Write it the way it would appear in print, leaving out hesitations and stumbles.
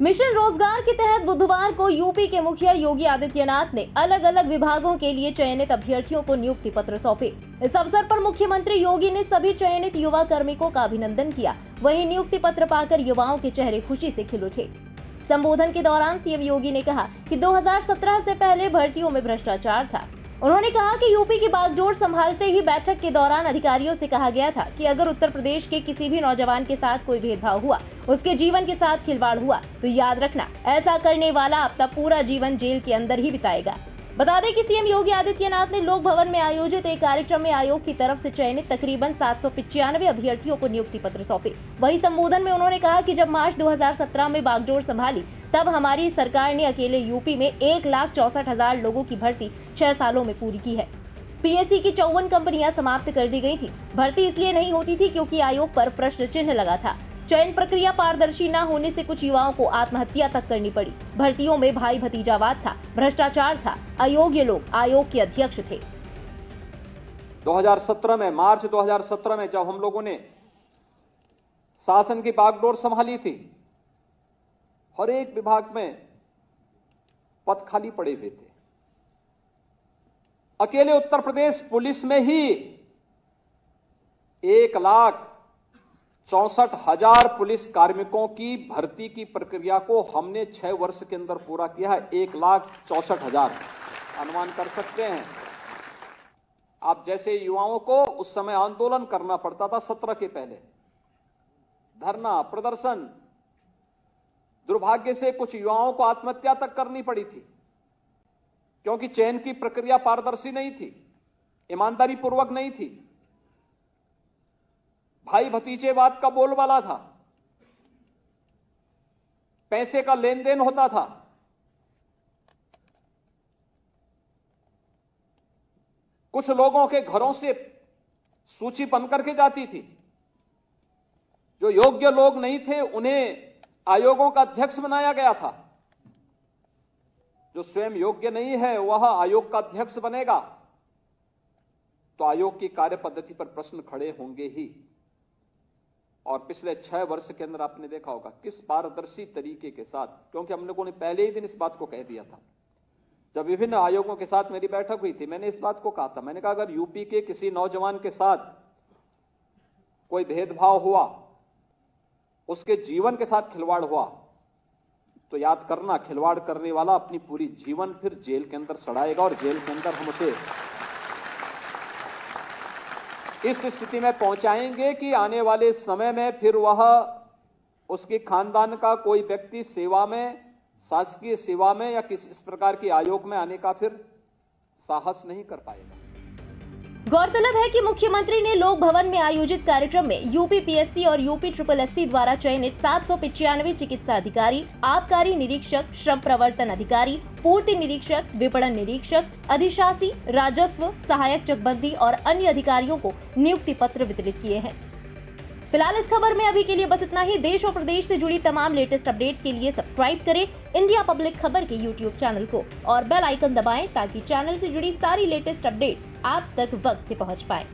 Mission रोजगार के तहत बुधवार को यूपी के मुखिया योगी आदित्यनाथ ने अलग अलग विभागों के लिए चयनित अभ्यर्थियों को नियुक्ति पत्र सौंपे। इस अवसर पर मुख्यमंत्री योगी ने सभी चयनित युवा कार्मिकों का अभिनंदन किया। वहीं नियुक्ति पत्र पाकर युवाओं के चेहरे खुशी से खिल उठे। संबोधन के दौरान सीएम योगी ने कहा कि 2017 से पहले भर्तियों में भ्रष्टाचार था। उन्होंने कहा कि यूपी की बागडोर संभालते ही बैठक के दौरान अधिकारियों से कहा गया था कि अगर उत्तर प्रदेश के किसी भी नौजवान के साथ कोई भेदभाव हुआ, उसके जीवन के साथ खिलवाड़ हुआ, तो याद रखना ऐसा करने वाला अपना पूरा जीवन जेल के अंदर ही बिताएगा। बता दें कि सीएम योगी आदित्यनाथ ने लोक भवन में आयोजित एक कार्यक्रम में आयोग की तरफ से चयनित तकरीबन 795 अभ्यर्थियों को नियुक्ति पत्र सौंपे। वही संबोधन में उन्होंने कहा कि जब मार्च 2017 में बागडोर संभाली, तब हमारी सरकार ने अकेले यूपी में 1,64,000 लोगों की भर्ती 6 सालों में पूरी की है। पीएससी की 54 कंपनियां समाप्त कर दी गई थी। भर्ती इसलिए नहीं होती थी क्योंकि आयोग पर प्रश्न चिन्ह लगा था। चयन प्रक्रिया पारदर्शी न होने से कुछ युवाओं को आत्महत्या तक करनी पड़ी। भर्तियों में भाई भतीजावाद था, भ्रष्टाचार था, अयोग्य लोग आयोग के अध्यक्ष थे। 2017 में, मार्च 2017 में जब हम लोगों ने शासन की बागडोर संभाली थी, हर एक विभाग में पद खाली पड़े हुए थे। अकेले उत्तर प्रदेश पुलिस में ही 1,64,000 पुलिस कार्मिकों की भर्ती की प्रक्रिया को हमने 6 वर्ष के अंदर पूरा किया है। 1,64,000 अनुमान कर सकते हैं आप। जैसे युवाओं को उस समय आंदोलन करना पड़ता था, 17 के पहले धरना प्रदर्शन, दुर्भाग्य से कुछ युवाओं को आत्महत्या तक करनी पड़ी थी क्योंकि चयन की प्रक्रिया पारदर्शी नहीं थी, ईमानदारी पूर्वक नहीं थी, भाई भतीजेवाद का बोलबाला था, पैसे का लेन देन होता था। कुछ लोगों के घरों से सूची बन करके जाती थी। जो योग्य लोग नहीं थे उन्हें आयोगों का अध्यक्ष बनाया गया था। जो स्वयं योग्य नहीं है वह आयोग का अध्यक्ष बनेगा तो आयोग की कार्य पद्धति पर प्रश्न खड़े होंगे ही। और पिछले 6 वर्ष के अंदर आपने देखा होगा किस पारदर्शी तरीके के साथ, क्योंकि हम लोगों ने पहले ही दिन इस बात को कह दिया था। जब विभिन्न आयोगों के साथ मेरी बैठक हुई थी, मैंने इस बात को कहा था, मैंने कहा अगर यूपी के किसी नौजवान के साथ कोई भेदभाव हुआ, उसके जीवन के साथ खिलवाड़ हुआ, तो याद करना खिलवाड़ करने वाला अपनी पूरी जीवन फिर जेल के अंदर सड़ाएगा और जेल के अंदर हम उसे इस स्थिति में पहुंचाएंगे कि आने वाले समय में फिर वह उसके खानदान का कोई व्यक्ति सेवा में, शासकीय सेवा में या किसी इस प्रकार के आयोग में आने का फिर साहस नहीं कर पाएगा। गौरतलब है कि मुख्यमंत्री ने लोक भवन में आयोजित कार्यक्रम में यूपी पीएससी और यूपी SSSC द्वारा चयनित 795 चिकित्सा अधिकारी, आबकारी निरीक्षक, श्रम प्रवर्तन अधिकारी, पूर्ति निरीक्षक, विपणन निरीक्षक, अधिशासी, राजस्व, सहायक चकबंदी और अन्य अधिकारियों को नियुक्ति पत्र वितरित किए हैं। फिलहाल इस खबर में अभी के लिए बस इतना ही। देश और प्रदेश से जुड़ी तमाम लेटेस्ट अपडेट्स के लिए सब्सक्राइब करें इंडिया पब्लिक खबर के YouTube चैनल को और बेल आइकन दबाएं ताकि चैनल से जुड़ी सारी लेटेस्ट अपडेट्स आप तक वक्त से पहुंच पाए।